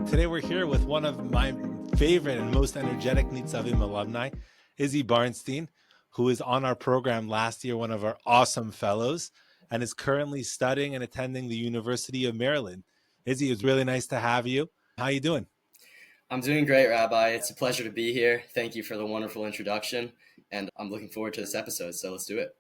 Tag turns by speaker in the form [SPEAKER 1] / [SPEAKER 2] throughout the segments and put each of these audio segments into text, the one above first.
[SPEAKER 1] Today we're here with one of my favorite and most energetic Nitzavim alumni, Izzy Barnstein, who is on our program last year, one of our awesome fellows, and is currently studying and attending the University of Maryland. Izzy, it's really nice to have you. How you doing?
[SPEAKER 2] I'm doing great, Rabbi. It's a pleasure to be here. Thank you for the wonderful introduction, and I'm looking forward to this episode, so let's do it.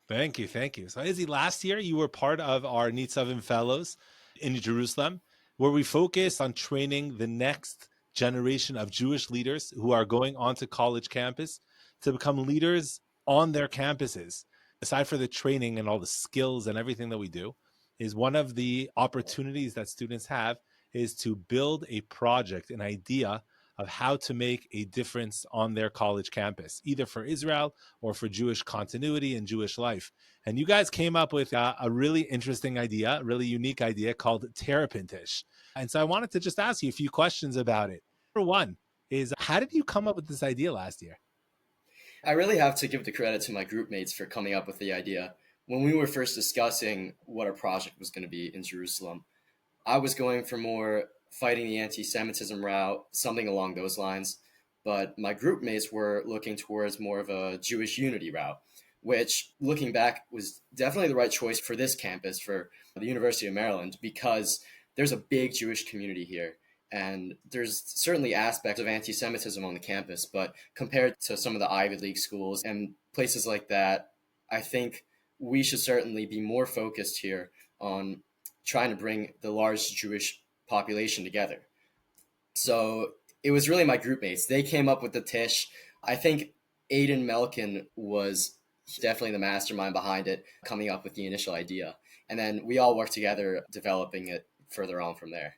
[SPEAKER 1] Thank you, thank you. So Izzy, last year you were part of our Nitzavim fellows in Jerusalem, where we focused on training the next generation of Jewish leaders who are going onto college campus to become leaders on their campuses. Aside for the training and all the skills and everything that we do, is one of the opportunities that students have is to build a project, an idea of how to make a difference on their college campus, either for Israel or for Jewish continuity and Jewish life. And you guys came up with a really interesting idea, a really unique idea called Terrapin Tisch. And so I wanted to just ask you a few questions about it. Number one is, how did you come up with this idea last year?
[SPEAKER 2] I really have to give the credit to my group mates for coming up with the idea. When we were first discussing what our project was going to be in Jerusalem, I was going for more fighting the anti-Semitism route, something along those lines. But my group mates were looking towards more of a Jewish unity route, which, looking back, was definitely the right choice for this campus, for the University of Maryland, because there's a big Jewish community here. And there's certainly aspects of anti-Semitism on the campus, but compared to some of the Ivy League schools and places like that, I think we should certainly be more focused here on trying to bring the large Jewish population together. So it was really my group mates. They came up with the Tisch. I think Aiden Melkin was definitely the mastermind behind it, coming up with the initial idea. And then we all worked together developing it further on from there.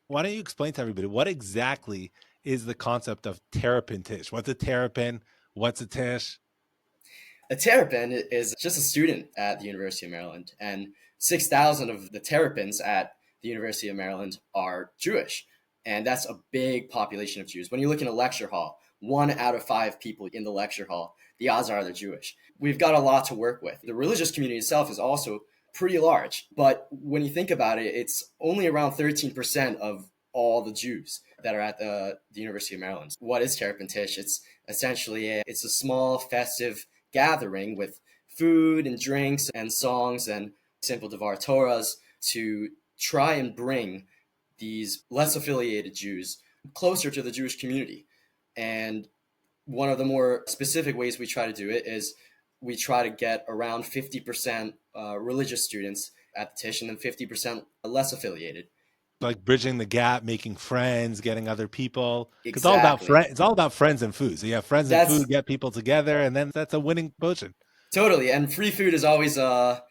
[SPEAKER 1] Why don't you explain to everybody what exactly is the concept of Terrapin Tisch? What's a Terrapin? What's a Tisch?
[SPEAKER 2] A Terrapin is just a student at the University of Maryland, and 6,000 of the Terrapins at the University of Maryland are Jewish. And that's a big population of Jews. When you look in a lecture hall, 1 out of 5 people in the lecture hall, the odds are they're Jewish. We've got a lot to work with. The religious community itself is also pretty large. But when you think about it, it's only around 13% of all the Jews that are at the University of Maryland. What is Terrapin Tisch? It's essentially it's a small festive gathering with food and drinks and songs and simple Devar Torahs to try and bring these less affiliated Jews closer to the Jewish community. And one of the more specific ways we try to do it is we try to get around 50% religious students at the Tisch and then 50% less affiliated.
[SPEAKER 1] Like bridging the gap, making friends, getting other people. It's
[SPEAKER 2] Exactly.
[SPEAKER 1] all about friends. It's all about friends and food. So you have friends and
[SPEAKER 2] That's
[SPEAKER 1] food, get people together, and then that's a winning potion.
[SPEAKER 2] totally. And free food is always a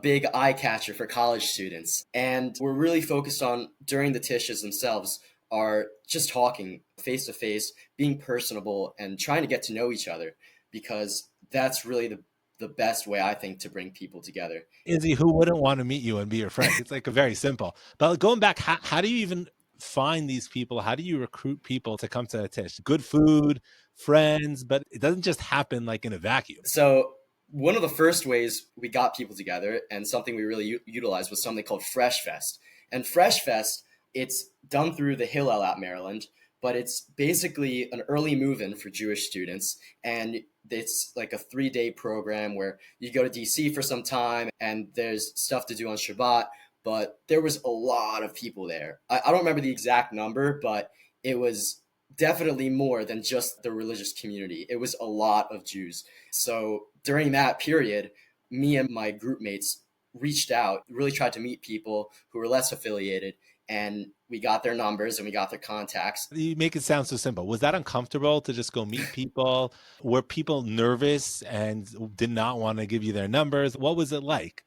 [SPEAKER 2] big eye catcher for college students. And we're really focused on, during the Tisches themselves, are just talking face to face, being personable, and trying to get to know each other, because that's really the best way, I think, to bring people together.
[SPEAKER 1] Izzy, who wouldn't want to meet you and be your friend? It's like a very simple. But going back, how do you even find these people? How do you recruit people to come to a Tisch? Good food, friends, but it doesn't just happen like in a vacuum.
[SPEAKER 2] So one of the first ways we got people together, and something we really utilized, was something called Fresh Fest. And Fresh Fest, it's done through the Hillel at Maryland, but it's basically an early move-in for Jewish students. And it's like a 3-day program where you go to DC for some time and there's stuff to do on Shabbat. But there was a lot of people there. I don't remember the exact number, but it was definitely more than just the religious community. It was a lot of Jews. So during that period, me and my group mates reached out, really tried to meet people who were less affiliated, and we got their numbers and we got their contacts.
[SPEAKER 1] You make it sound so simple. Was that uncomfortable to just go meet people? Were people nervous and did not want to give you their numbers? What was it like?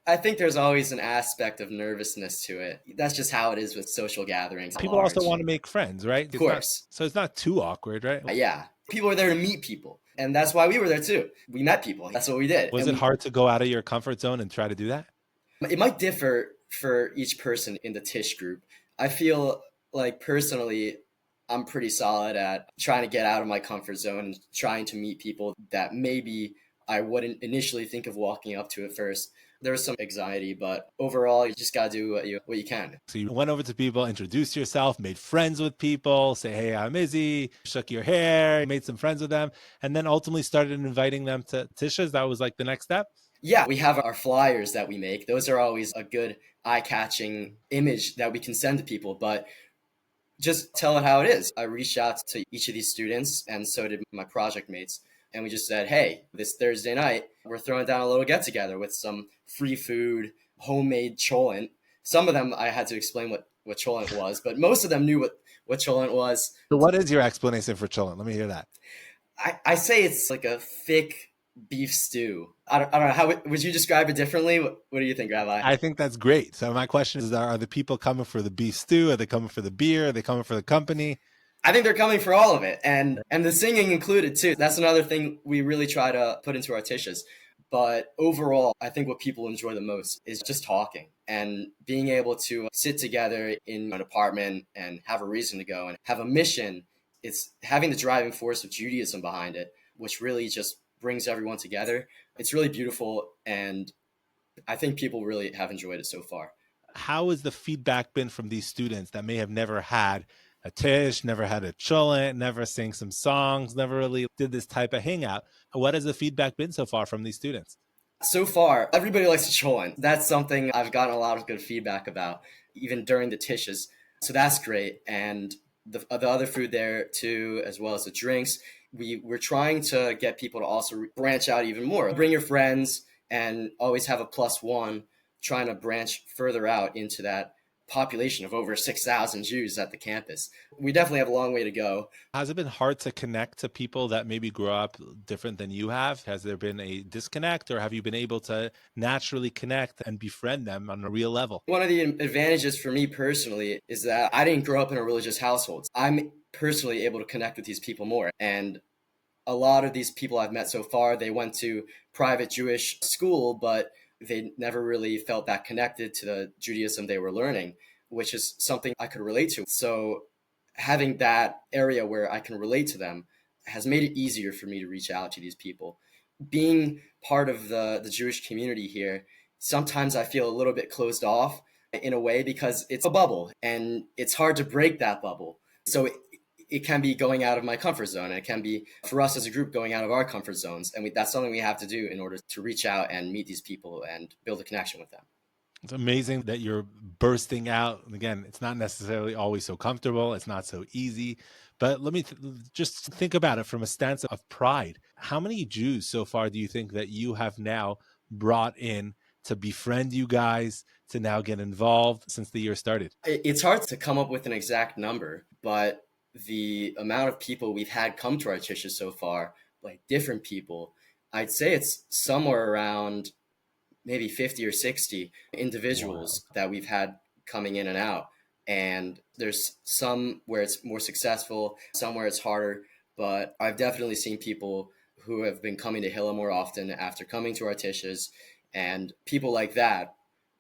[SPEAKER 2] I think there's always an aspect of nervousness to it. That's just how it is with social gatherings.
[SPEAKER 1] People also want to make friends, right?
[SPEAKER 2] Of course.
[SPEAKER 1] So it's not too awkward, right?
[SPEAKER 2] Yeah. People are there to meet people. And that's why we were there too. We met people. That's what we did.
[SPEAKER 1] Was it hard to go out of your comfort zone and try to do that?
[SPEAKER 2] It might differ for each person in the Tisch group. I feel like personally, I'm pretty solid at trying to get out of my comfort zone and trying to meet people that maybe I wouldn't initially think of walking up to at first. There's some anxiety, but overall, you just got to do what you can.
[SPEAKER 1] So you went over to people, introduced yourself, made friends with people, say, hey, I'm Izzy, shook your hair, made some friends with them, and then ultimately started inviting them to Tish's. That was like the next step.
[SPEAKER 2] Yeah, we have our flyers that we make. Those are always a good eye-catching image that we can send to people, but just tell it how it is. I reached out to each of these students, and so did my project mates. And we just said, hey, this Thursday night, we're throwing down a little get together with some free food, homemade cholent. Some of them I had to explain what cholent was, but most of them knew what cholent was.
[SPEAKER 1] So what is your explanation for cholent? Let me hear that.
[SPEAKER 2] I say it's like a thick beef stew. I don't know. How would you describe it differently? What do you think, Rabbi?
[SPEAKER 1] I think that's great. So my question is, are the people coming for the beef stew? Are they coming for the beer? Are they coming for the company?
[SPEAKER 2] I think they're coming for all of it, and the singing included too. That's another thing we really try to put into our tishes. But overall, I think what people enjoy the most is just talking and being able to sit together in an apartment and have a reason to go and have a mission. It's having the driving force of Judaism behind it, which really just brings everyone together. It's really beautiful, and I think people really have enjoyed it so far.
[SPEAKER 1] How has the feedback been from these students that may have never had a Tisch, never had a cholent, never sang some songs, never really did this type of hangout? What has the feedback been so far from these students?
[SPEAKER 2] So far, everybody likes the cholent. That's something I've gotten a lot of good feedback about, even during the tishes. So that's great. And the other food there too, as well as the drinks. We're trying to get people to also branch out even more. Bring your friends and always have a plus one, trying to branch further out into that population of over 6,000 Jews at the campus. We definitely have a long way to go.
[SPEAKER 1] Has it been hard to connect to people that maybe grew up different than you have? Has there been a disconnect, or have you been able to naturally connect and befriend them on a real level?
[SPEAKER 2] One of the advantages for me personally is that I didn't grow up in a religious household. I'm personally able to connect with these people more. And a lot of these people I've met so far, they went to private Jewish school, but they never really felt that connected to the Judaism they were learning, which is something I could relate to. So having that area where I can relate to them has made it easier for me to reach out to these people. Being part of the Jewish community here, sometimes I feel a little bit closed off in a way because it's a bubble and it's hard to break that bubble. So it can be going out of my comfort zone, and it can be for us as a group going out of our comfort zones. And that's something we have to do in order to reach out and meet these people and build a connection with them.
[SPEAKER 1] It's amazing that you're bursting out. Again, it's not necessarily always so comfortable. It's not so easy. But let me just think about it from a stance of pride. How many Jews so far do you think that you have now brought in to befriend you guys, to now get involved since the year started?
[SPEAKER 2] It's hard to come up with an exact number, but the amount of people we've had come to our tishes so far, like different people, I'd say it's somewhere around maybe 50 or 60 individuals that we've had coming in and out. And there's some where it's more successful, some where it's harder, but I've definitely seen people who have been coming to Hilla more often after coming to our tishes, and people like that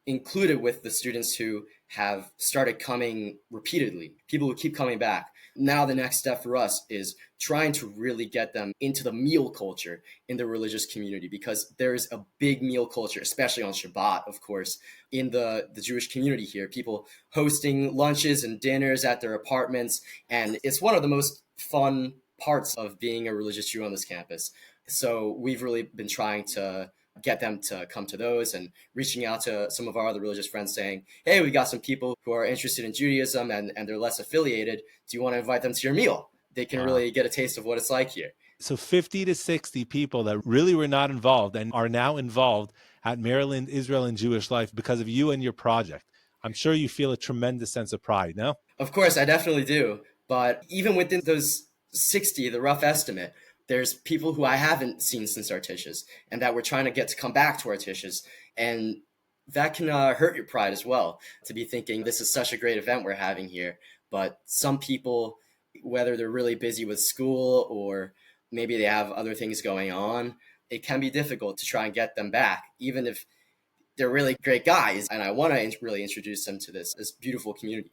[SPEAKER 2] included with the students who have started coming repeatedly, people who keep coming back. Now the next step for us is trying to really get them into the meal culture in the religious community, because there's a big meal culture, especially on Shabbat, of course, in the Jewish community here. People hosting lunches and dinners at their apartments, and it's one of the most fun parts of being a religious Jew on this campus. So we've really been trying to get them to come to those, and reaching out to some of our other religious friends saying, hey, we got some people who are interested in Judaism and they're less affiliated. Do you want to invite them to your meal? They can really get a taste of what it's like here.
[SPEAKER 1] So 50 to 60 people that really were not involved and are now involved at Maryland, Israel, and Jewish life because of you and your project. I'm sure you feel a tremendous sense of pride, no?
[SPEAKER 2] Of course, I definitely do. But even within those 60, the rough estimate, there's people who I haven't seen since our tishes and that we're trying to get to come back to our tishes. And that can hurt your pride as well, to be thinking this is such a great event we're having here. But some people, whether they're really busy with school or maybe they have other things going on, it can be difficult to try and get them back, even if they're really great guys. And I want to really introduce them to this beautiful community.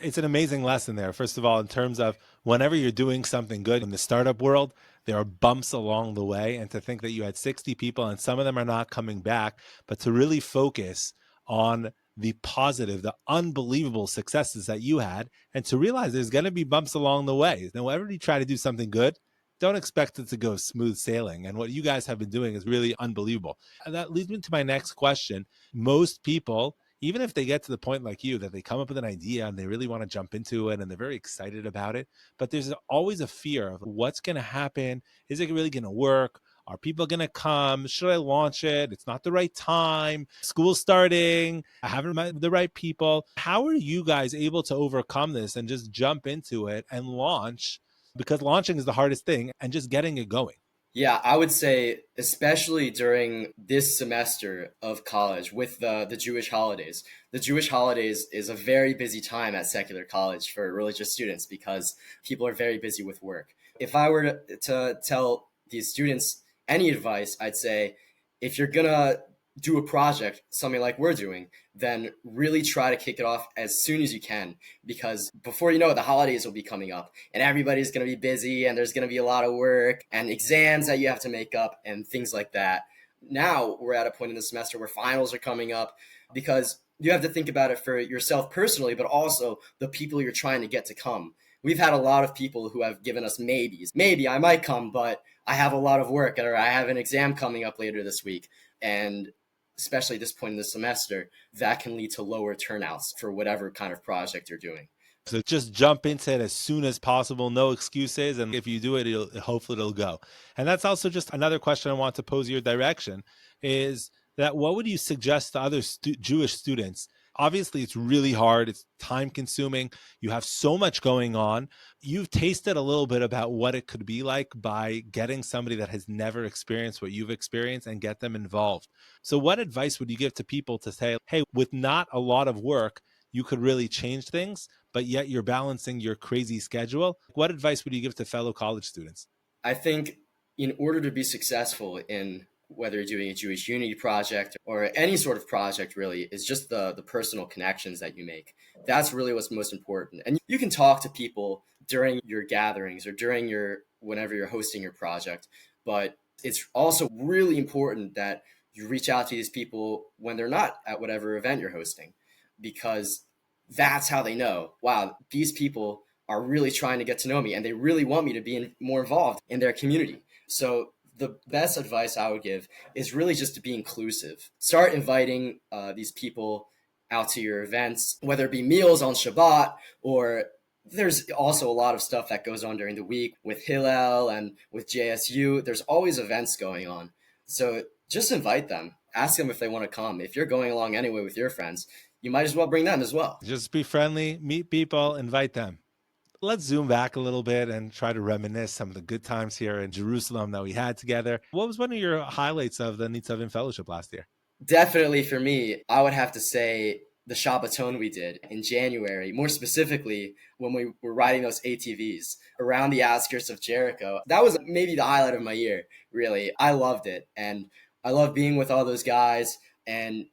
[SPEAKER 1] It's an amazing lesson there. First of all, in terms of whenever you're doing something good in the startup world, There are bumps along the way. And to think that you had 60 people and some of them are not coming back, but to really focus on the positive, the unbelievable successes that you had, and to realize there's going to be bumps along the way. Now, whenever you try to do something good, don't expect it to go smooth sailing. And what you guys have been doing is really unbelievable. And that leads me to my next question. Most people, even if they get to the point like you, that they come up with an idea and they really want to jump into it and they're very excited about it, but there's always a fear of what's going to happen. Is it really going to work? Are people going to come? Should I launch it? It's not the right time. School's starting. I haven't met the right people. How are you guys able to overcome this and just jump into it and launch? Because launching is the hardest thing and just getting it going.
[SPEAKER 2] Yeah, I would say, especially during this semester of college with the Jewish holidays. The Jewish holidays is a very busy time at secular college for religious students because people are very busy with work. If I were to tell these students any advice, I'd say if you're gonna do a project, something like we're doing, then really try to kick it off as soon as you can, because before you know it, the holidays will be coming up and everybody's going to be busy and there's going to be a lot of work and exams that you have to make up and things like that. Now we're at a point in the semester where finals are coming up, because you have to think about it for yourself personally, but also the people you're trying to get to come. We've had a lot of people who have given us maybes. Maybe I might come, but I have a lot of work, or I have an exam coming up later this week. And especially at this point in the semester, that can lead to lower turnouts for whatever kind of project you're doing.
[SPEAKER 1] So just jump into it as soon as possible, no excuses. And if you do it, hopefully it'll go. And that's also just another question I want to pose your direction is that what would you suggest to other Jewish students? Obviously, it's really hard. It's time consuming. You have so much going on. You've tasted a little bit about what it could be like by getting somebody that has never experienced what you've experienced and get them involved. So what advice would you give to people to say, hey, with not a lot of work, you could really change things, but yet you're balancing your crazy schedule? What advice would you give to fellow college students?
[SPEAKER 2] I think in order to be successful in whether you're doing a Jewish Unity project or any sort of project, really, is just the personal connections that you make. That's really what's most important. And you can talk to people during your gatherings or during whenever you're hosting your project, but it's also really important that you reach out to these people when they're not at whatever event you're hosting, because that's how they know, wow, these people are really trying to get to know me and they really want me to be more involved in their community. So the best advice I would give is really just to be inclusive. Start inviting these people out to your events, whether it be meals on Shabbat, or there's also a lot of stuff that goes on during the week with Hillel and with JSU. There's always events going on. So just invite them. Ask them if they want to come. If you're going along anyway with your friends, you might as well bring them as well.
[SPEAKER 1] Just be friendly, meet people, invite them. Let's zoom back a little bit and try to reminisce some of the good times here in Jerusalem that we had together. What was one of your highlights of the Nitzavim Fellowship last year?
[SPEAKER 2] Definitely for me, I would have to say the Shabbaton we did in January, more specifically when we were riding those ATVs around the outskirts of Jericho. That was maybe the highlight of my year, really. I loved it. And I love being with all those guys. And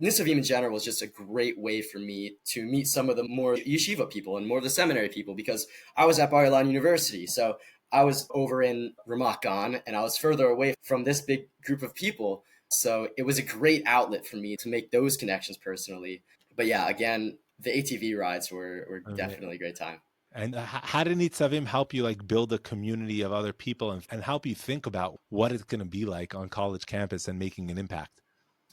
[SPEAKER 2] Nitzavim in general was just a great way for me to meet some of the more yeshiva people and more of the seminary people, because I was at Bar Ilan University. So I was over in Ramat Gan and I was further away from this big group of people. So it was a great outlet for me to make those connections personally. But yeah, again, the ATV rides were definitely a great time.
[SPEAKER 1] And how did Nitzavim help you like build a community of other people and help you think about what it's going to be like on college campus and making an impact?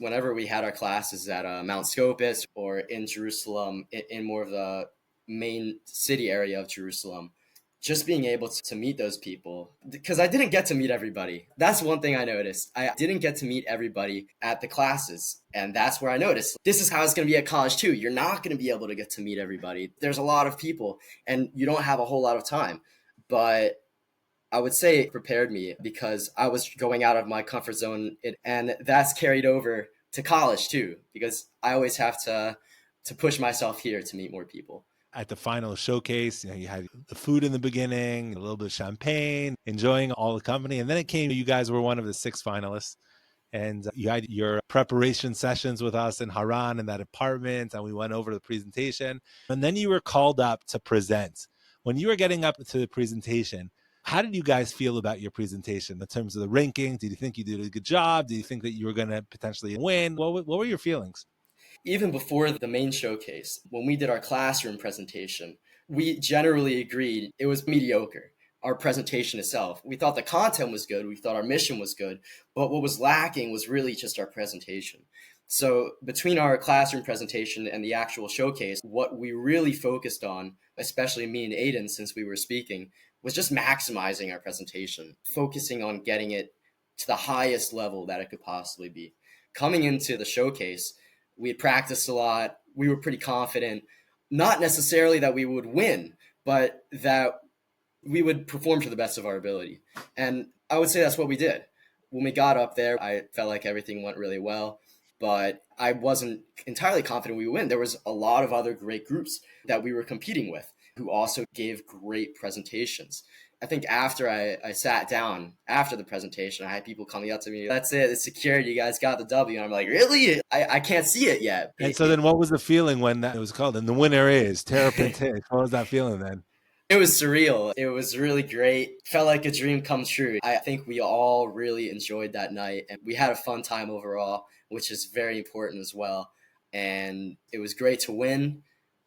[SPEAKER 2] Whenever we had our classes at Mount Scopus or in Jerusalem, in more of the main city area of Jerusalem, just being able to meet those people, because I didn't get to meet everybody. That's one thing I noticed. I didn't get to meet everybody at the classes. And that's where I noticed this is how it's going to be at college too. You're not going to be able to get to meet everybody. There's a lot of people and you don't have a whole lot of time. But I would say it prepared me, because I was going out of my comfort zone, and that's carried over to college too, because I always have to push myself here to meet more people.
[SPEAKER 1] At the final showcase, you had the food in the beginning, a little bit of champagne, enjoying all the company. And then it came, you guys were one of the 6 finalists. And you had your preparation sessions with us in Haran in that apartment, and we went over the presentation. And then you were called up to present. When you were getting up to the presentation, How did you guys feel about your presentation in terms of the ranking? Did you think you did a good job? Did you think that you were going to potentially win? What were your feelings?
[SPEAKER 2] Even before the main showcase, when we did our classroom presentation, we generally agreed it was mediocre. Our presentation itself, we thought the content was good, we thought our mission was good, but what was lacking was really just our presentation. So between our classroom presentation and the actual showcase, what we really focused on, especially me and Aiden, since we were speaking, was just maximizing our presentation, focusing on getting it to the highest level that it could possibly be. Coming into the showcase, we had practiced a lot. We were pretty confident, not necessarily that we would win, but that we would perform to the best of our ability. And I would say that's what we did. When we got up there, I felt like everything went really well, but I wasn't entirely confident we would win. There was a lot of other great groups that we were competing with who also gave great presentations. I think after I sat down after the presentation, I had people coming up to me, "That's it, it's secured, you guys got the W." And I'm like, really? I can't see it yet.
[SPEAKER 1] And so then what was the feeling when that was called? And the winner is Terrapin Tisch. What was that feeling then?
[SPEAKER 2] It was surreal. It was really great. Felt like a dream come true. I think we all really enjoyed that night, and we had a fun time overall, which is very important as well. And it was great to win.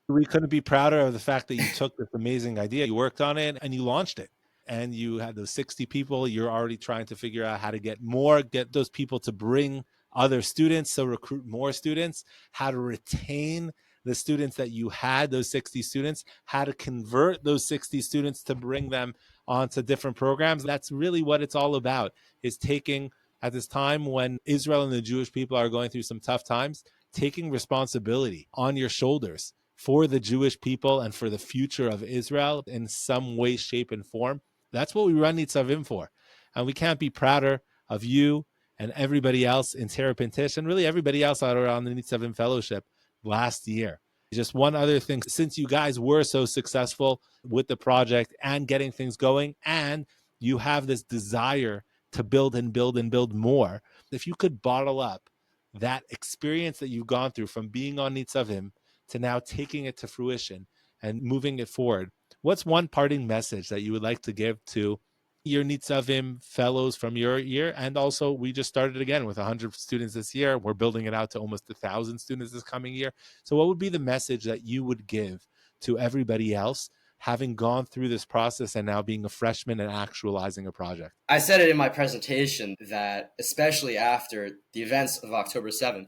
[SPEAKER 1] We couldn't be prouder of the fact that you took this amazing idea, you worked on it, and you launched it. And you had those 60 people. You're already trying to figure out how to get those people to bring other students, so recruit more students, how to retain the students that you had, those 60 students, how to convert those 60 students to bring them onto different programs. That's really what it's all about, is taking, at this time when Israel and the Jewish people are going through some tough times, taking responsibility on your shoulders for the Jewish people and for the future of Israel in some way, shape, and form. That's what we run Nitzavim for. And we can't be prouder of you and everybody else in Terrapin Tisch and really everybody else out around the Nitzavim Fellowship last year. Just one other thing, since you guys were so successful with the project and getting things going, and you have this desire to build and build and build more, if you could bottle up that experience that you've gone through from being on Nitzavim to now taking it to fruition and moving it forward, what's one parting message that you would like to give to your Nitzavim fellows from your year? And also, we just started again with 100 students this year. We're building it out to almost 1,000 students this coming year. So what would be the message that you would give to everybody else, having gone through this process and now being a freshman and actualizing a project?
[SPEAKER 2] I said it in my presentation that, especially after the events of October 7th,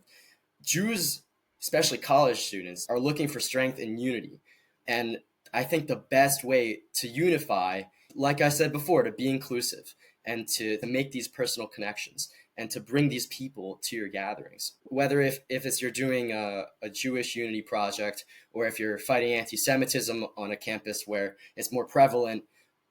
[SPEAKER 2] Jews, especially college students, are looking for strength and unity. And I think the best way to unify, like I said before, to be inclusive and to make these personal connections and to bring these people to your gatherings. Whether if it's you're doing a Jewish unity project or if you're fighting anti-Semitism on a campus where it's more prevalent,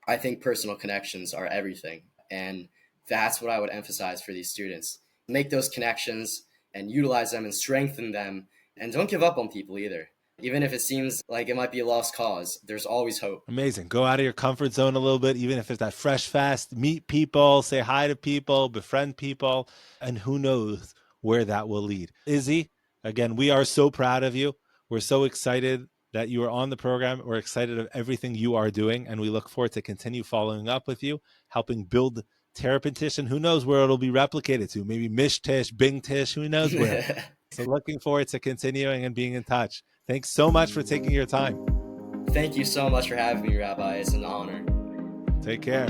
[SPEAKER 2] I think personal connections are everything. And that's what I would emphasize for these students. Make those connections and utilize them and strengthen them. And don't give up on people either. Even if it seems like it might be a lost cause, there's always hope.
[SPEAKER 1] Amazing. Go out of your comfort zone a little bit, even if it's that fresh fast, meet people, say hi to people, befriend people, and who knows where that will lead. Izzy, again, we are so proud of you. We're so excited that you are on the program. We're excited of everything you are doing, and we look forward to continue following up with you, helping build Terrapin Tisch, and who knows where it'll be replicated to. Maybe Mish Tisch, Bing Tisch, who knows where. So looking forward to continuing and being in touch. Thanks so much for taking your time.
[SPEAKER 2] Thank you so much for having me, Rabbi. It's an honor.
[SPEAKER 1] Take care.